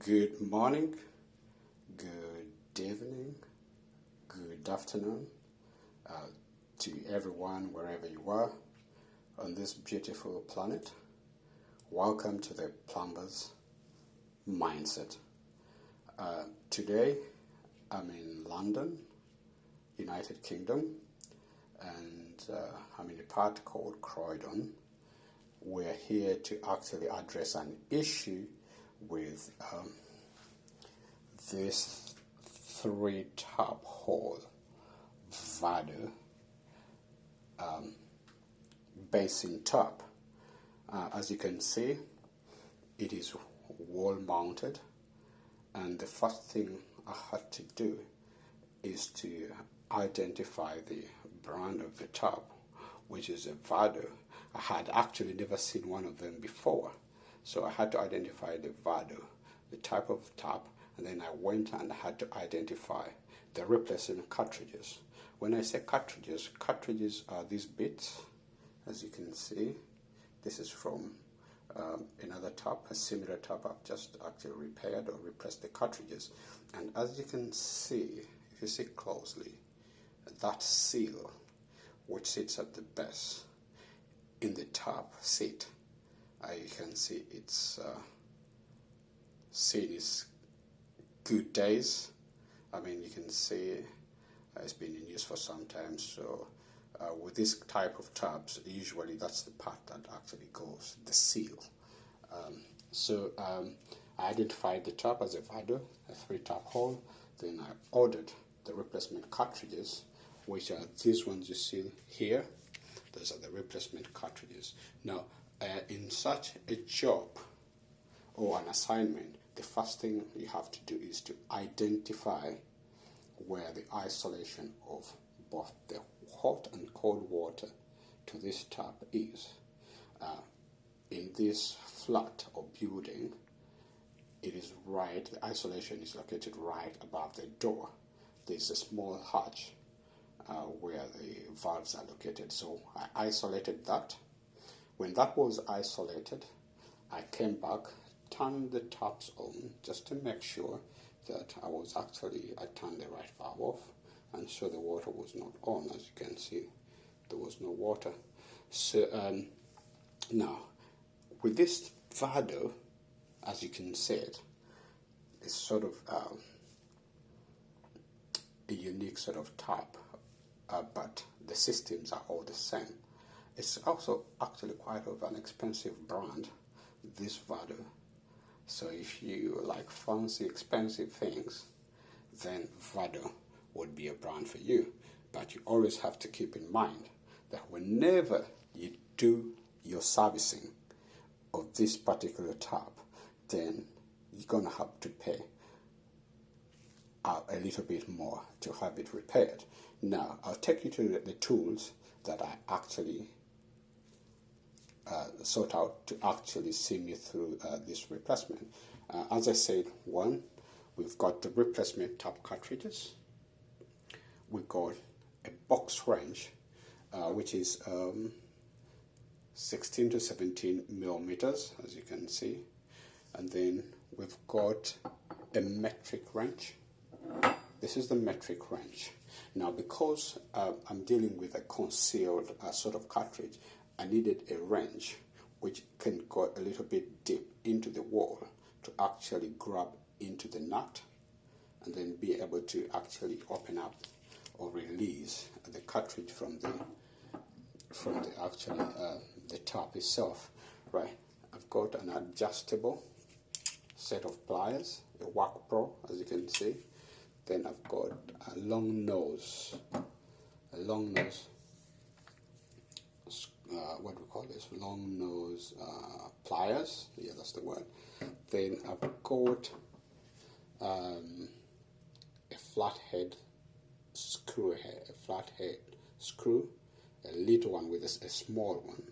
Good morning, good evening, good afternoon to everyone wherever you are on this beautiful planet. Welcome to the Plumber's Mindset. Today I'm in London, United Kingdom, and I'm in a part called Croydon. We're here to actually address an issue with this 3-top hole Vado basin top. As you can see, it is wall mounted, and the first thing I had to do is to identify the brand of the top, which is a Vado. I had actually never seen one of them before, so I had to identify the Vado, the type of top, and then I went and had to identify the replacement cartridges. When I say cartridges, cartridges are these bits, as you can see. This is from another top, a similar top. I've just actually repaired or replaced the cartridges. And as you can see, if you see closely, that seal, which sits at the base in the top seat, you can see it's seen its good days. I mean, you can see it's been in use for some time. So with this type of tabs, usually that's the part that actually goes, the seal. I identified the top as a Vado, a 3-top hole. Then I ordered the replacement cartridges, which are these ones you see here. Those are the replacement cartridges. Now, in such a job or an assignment, the first thing you have to do is to identify where the isolation of both the hot and cold water to this tap is. In this flat or building, it is right, the isolation is located right above the door. There's a small hatch where the valves are located. So I isolated that. When that was isolated, I came back, turned the taps on just to make sure that I turned the right valve off, and so the water was not on. As you can see, there was no water. So now, with this Vado, as you can see it's sort of a unique sort of tap, but the systems are all the same. It's also actually quite of an expensive brand, this Vado. So if you like fancy, expensive things, then Vado would be a brand for you. But you always have to keep in mind that whenever you do your servicing of this particular tap, then you're going to have to pay a little bit more to have it repaired. Now, I'll take you to the tools that I actually sort out to actually see me through this replacement. As I said, one, we've got the replacement tap cartridges. We've got a box wrench, which is 16 to 17 millimeters, as you can see. And then we've got a metric wrench. This is the metric wrench. Now, because I'm dealing with a concealed sort of cartridge, I needed a wrench which can go a little bit deep into the wall to actually grab into the nut and then be able to actually open up or release the cartridge from the top itself, right? I've got an adjustable set of pliers, a Work Pro, as you can see. Then I've got a long nose, what do we call this? Long nose pliers. Yeah, that's the word. Then I've got a flathead screw, a little one with a small one.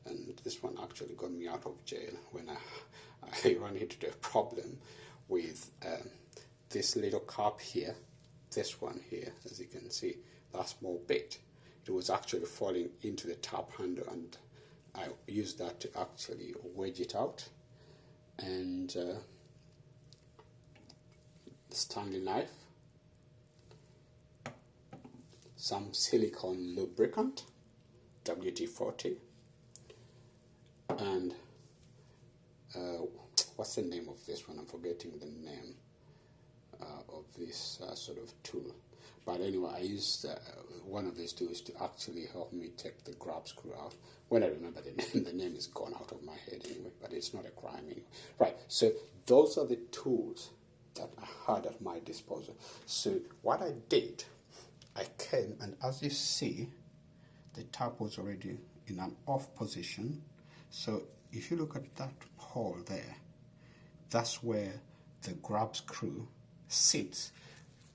And this one actually got me out of jail when I ran into a problem with this little cap here, this one here, as you can see, that small bit. It was actually falling into the tap handle, and I used that to actually wedge it out. And the Stanley knife, some silicone lubricant, WD-40, and what's the name of this one? I'm forgetting the name of this sort of tool. But anyway, I used one of these tools to actually help me take the grab screw out. When I remember the name, the name is gone out of my head anyway, but it's not a crime anyway. Right, so those are the tools that I had at my disposal. So what I did, I came, and as you see, the tap was already in an off position. So if you look at that hole there, that's where the grab screw sits,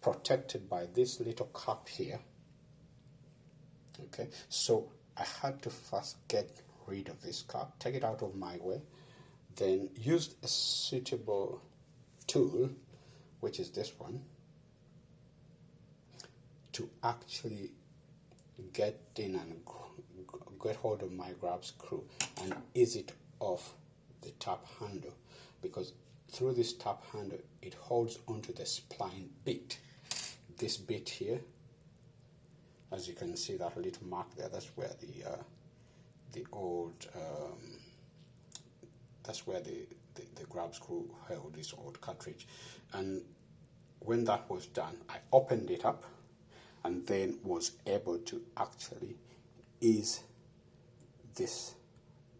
protected by this little cup here. Okay, so I had to first get rid of this cup, take it out of my way, then used a suitable tool, which is this one, to actually get in and get hold of my grab screw and ease it off the tap handle, because through this tap handle it holds onto the spline bit. This bit here, as you can see, that little mark there, that's where the old that's where the grab screw held this old cartridge. And when that was done, I opened it up and then was able to actually ease this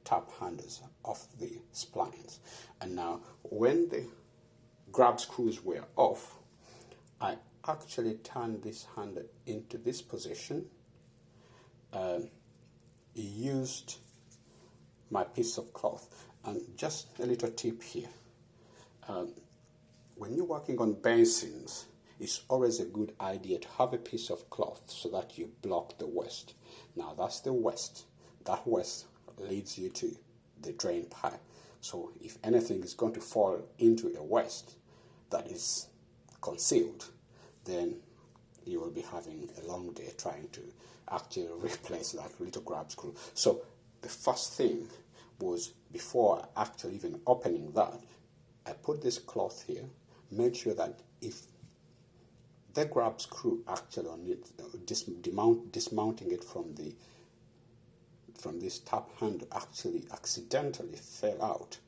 tap handles off the splines. And now when the grab screws were off, I actually turned this handle into this position, used my piece of cloth. And just a little tip here, when you're working on basins, it's always a good idea to have a piece of cloth so that you block the waste. Now that's the waste. That waste leads you to the drain pipe. So if anything is going to fall into a waste that is concealed, then you will be having a long day trying to actually replace that little grab screw. So the first thing was, before actually even opening that, I put this cloth here, made sure that if the grab screw actually on it, dismounting it from this tap handle actually accidentally fell out,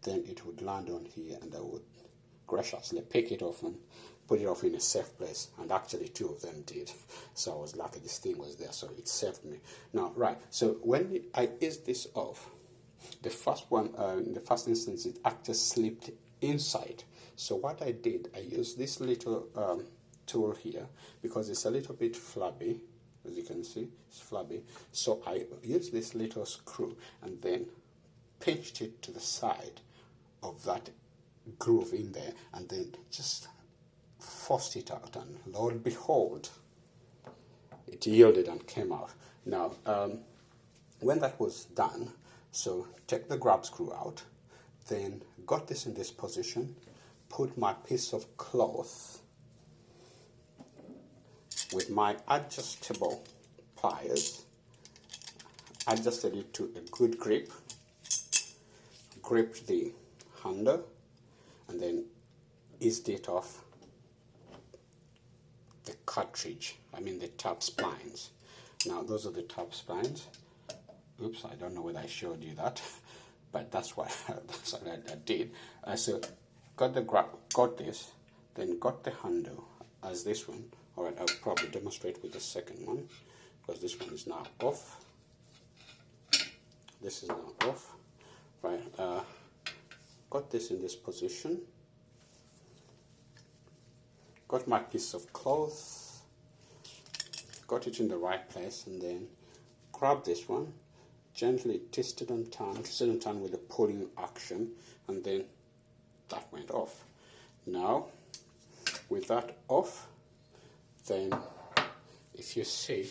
then it would land on here and I would graciously pick it off and put it off in a safe place. And actually two of them did, so I was lucky this thing was there, so it saved me. Now right, so when I eased this off, the first one, in the first instance, it actually slipped inside. So what I did, I used this little tool here, because it's a little bit flabby, as you can see, it's flabby. So I used this little screw and then pinched it to the side of that groove in there, and then just forced it out, and lo and behold, it yielded and came out. Now, when that was done, so take the grab screw out, then got this in this position, put my piece of cloth with my adjustable pliers, adjusted it to a good grip, gripped the handle, and then eased it off the cartridge, the tap splines. Now those are the tap splines. Oops, I don't know whether I showed you that, but that's what I did. So got this, then got the handle as this one. All right, I'll probably demonstrate with the second one, because this one is now off. This is now off. Right, got this in this position. Got my piece of cloth, got it in the right place, and then grab this one, gently twisted and turned with a pulling action, and then that went off. Now, with that off, then if you see,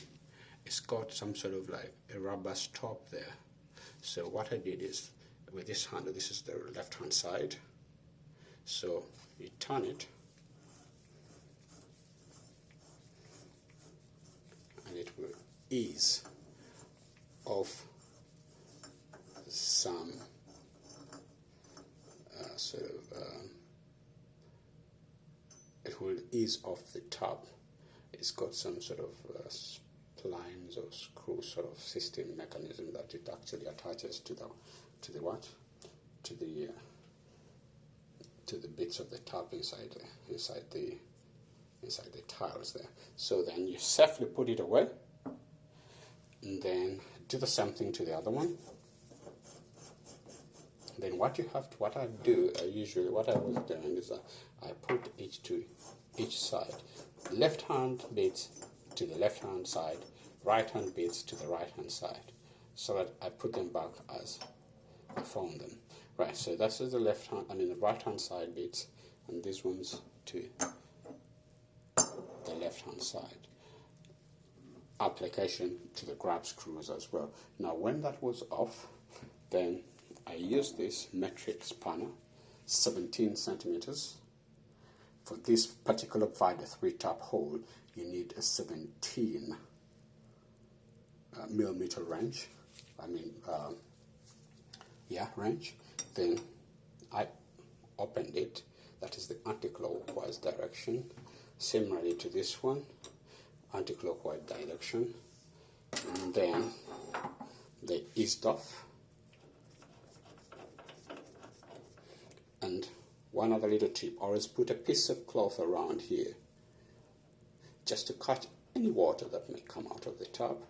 it's got some sort of like a rubber stop there. So what I did is, with this handle, this is the left hand side, so you turn it, and it will ease off some sort of it will ease off the top. It's got some sort of splines or screw sort of system mechanism that it actually attaches to the bits of the top inside the tiles there. So then you safely put it away, and then do the same thing to the other one. Then what I was doing is I put each to each side. Left hand bits to the left hand side, right hand bits to the right hand side, so that I put them back as I found them. Right, so that's the the right hand side bits, and these ones to the left hand side. Application to the grab screws as well. Now when that was off, then I used this metric spanner, 17 centimeters. For this particular Vado 3-top hole, you need a 17 millimeter wrench. Wrench. Then I opened it. That is the anti-clockwise direction. Similarly to this one, anti-clockwise direction. And then they eased off. And one other little tip, always put a piece of cloth around here just to cut any water that may come out of the top.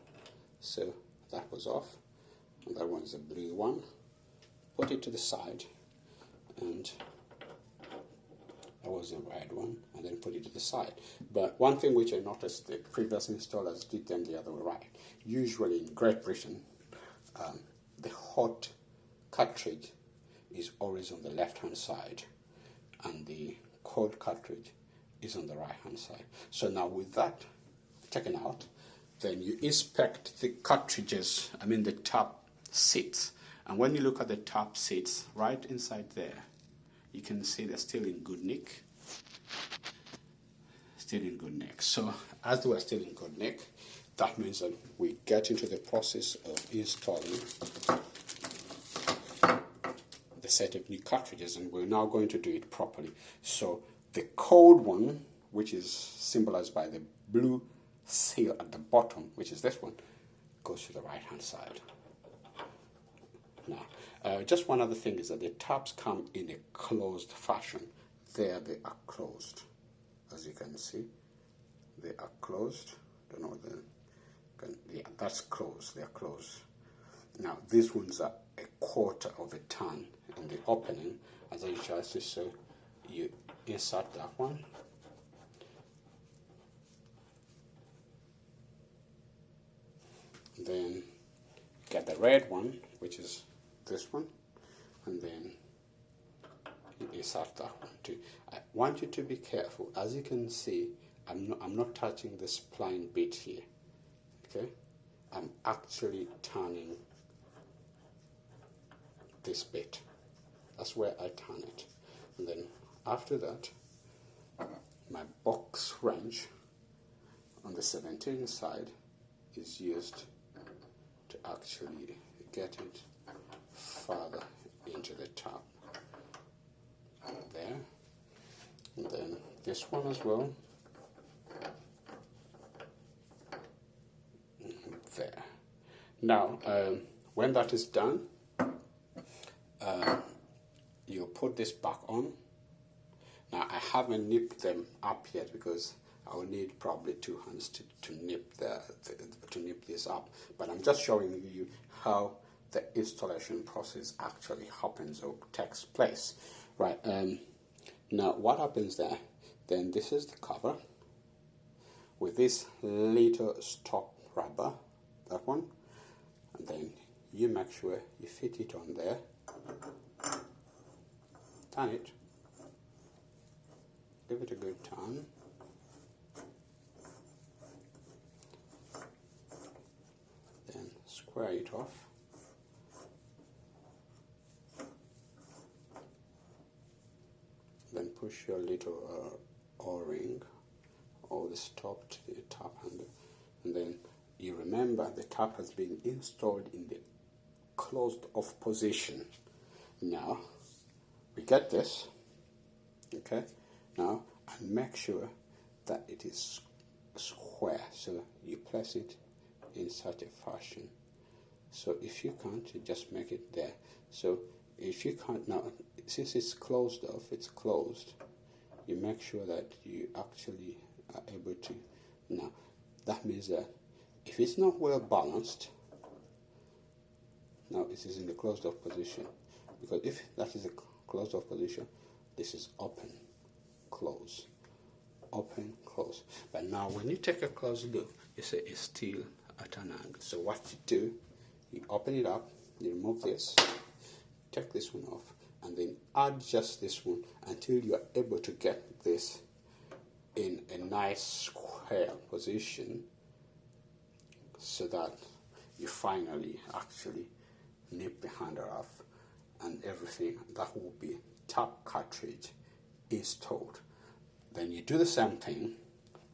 So that was off, and that one's a blue one. Put it to the side, and that was the red one, and then put it to the side. But one thing which I noticed, the previous installers did them the other way right. Usually in Great Britain, the hot cartridge is always on the left hand side, and the cold cartridge is on the right hand side. So now with that taken out, then you inspect the cartridges, the top seats. And when you look at the top seats, right inside there, you can see they're still in good nick. So as they were still in good nick, that means that we get into the process of installing the set of new cartridges, and we're now going to do it properly. So the cold one, which is symbolized by the blue seal at the bottom, which is this one, goes to the right hand side. Now, just one other thing is that the tabs come in a closed fashion. There they are closed. As you can see, they are closed. That's closed. They are closed. Now, these ones are a quarter of a turn in the opening. As I just said, so you insert that one. Then get the red one, which is this one, and then you insert that one too. I want you to be careful. As you can see, I'm not touching the spline bit here. Okay, I'm actually turning this bit. That's where I turn it, and then after that, my box wrench on the 17 side is used to actually get it further into the top there, and then this one as well there. Now when that is done, you put this back on. Now I haven't nipped them up yet because I will need probably 2 hands to nip this up, but I'm just showing you how the installation process actually happens or takes place. Right, now what happens there, then this is the cover with this little stop rubber, that one, and then you make sure you fit it on there, turn it, give it a good turn, then square it off, then push your little O-ring or the stop to the top handle, and then you remember the top has been installed in the closed off position. Now we get this, okay. Now and make sure that it is square. So you place it in such a fashion. So if you can't, you just make it there. So if you can't now, since it's closed off, it's closed, you make sure that you actually are able to. Now, that means that if it's not well balanced, now it is in the closed off position. Because if that is a closed off position, this is open, close, open, close. But now when you take a close look, you say it's still at an angle. So what you do, you open it up, you remove this, take this one off, and then adjust this one until you are able to get this in a nice square position, so that you finally actually nip the handle off, and everything that will be top cartridge installed. Then you do the same thing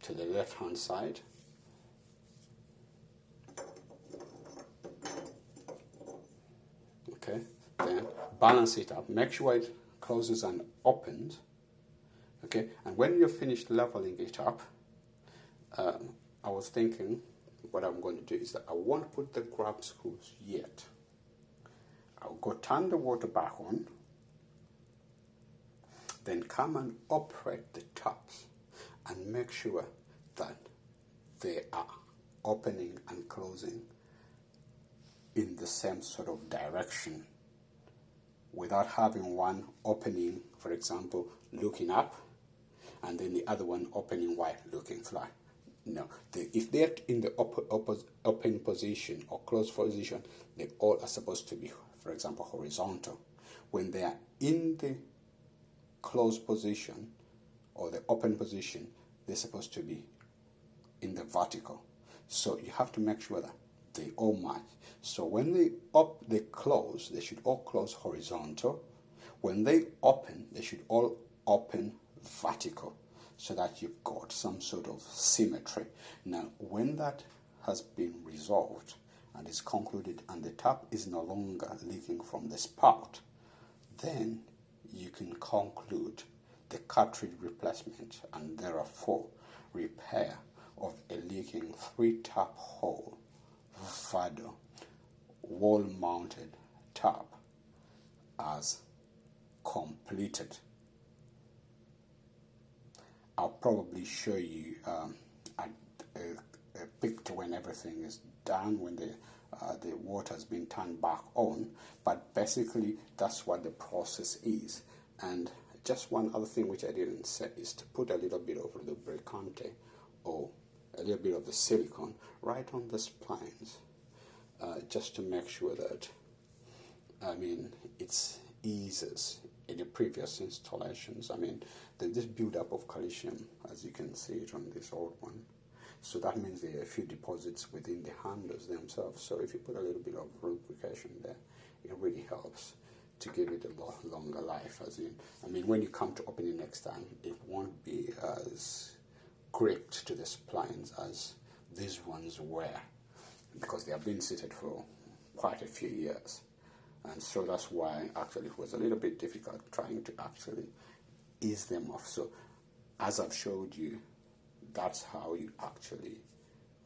to the left hand side. Okay, then balance it up, make sure it closes and opens. Okay, and when you're finished leveling it up, I was thinking what I'm going to do is that I won't put the grab screws yet. I'll go turn the water back on, then come and operate the tops and make sure that they are opening and closing in the same sort of direction, without having one opening, for example, looking up, and then the other one opening while looking flat. No, if they're in the open position or closed position, they all are supposed to be, for example, horizontal. When they are in the closed position or the open position, they're supposed to be in the vertical. So you have to make sure that they all match. So when they close, they should all close horizontal. When they open, they should all open vertical, so that you've got some sort of symmetry. Now, when that has been resolved and is concluded and the tap is no longer leaking from the spout, then you can conclude the cartridge replacement and therefore repair of a leaking 3-tap hole Vado wall-mounted tap as completed. I'll probably show you a picture when everything is done, when the water has been turned back on, but basically that's what the process is. And just one other thing which I didn't say is to put a little bit of lubricante or a little bit of the silicone right on the splines, just to make sure that, it eases in the previous installations. There's this build-up of calcium, as you can see it on this old one. So that means there are a few deposits within the handles themselves. So if you put a little bit of lubrication there, it really helps to give it a lot longer life. When you come to open it next time, it won't be as gripped to the splines as these ones were, because they have been seated for quite a few years. And so that's why actually it was a little bit difficult trying to actually ease them off. So as I've showed you, that's how you actually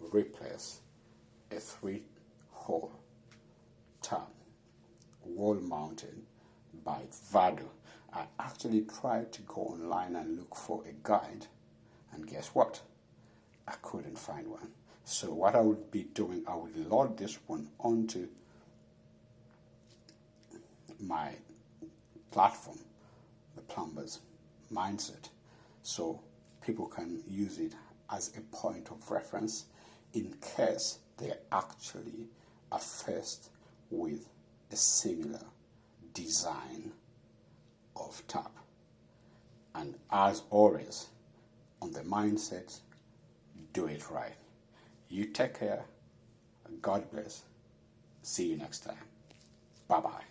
replace a 3-hole tap wall-mounted by Vado. I actually tried to go online and look for a guide, and guess what? I couldn't find one. So what I would be doing, I would load this one onto my platform, the plumber's mindset, so people can use it as a point of reference in case they actually are faced with a similar design of tap. And as always, on the mindset, do it right. You take care. God bless. See you next time. Bye-bye.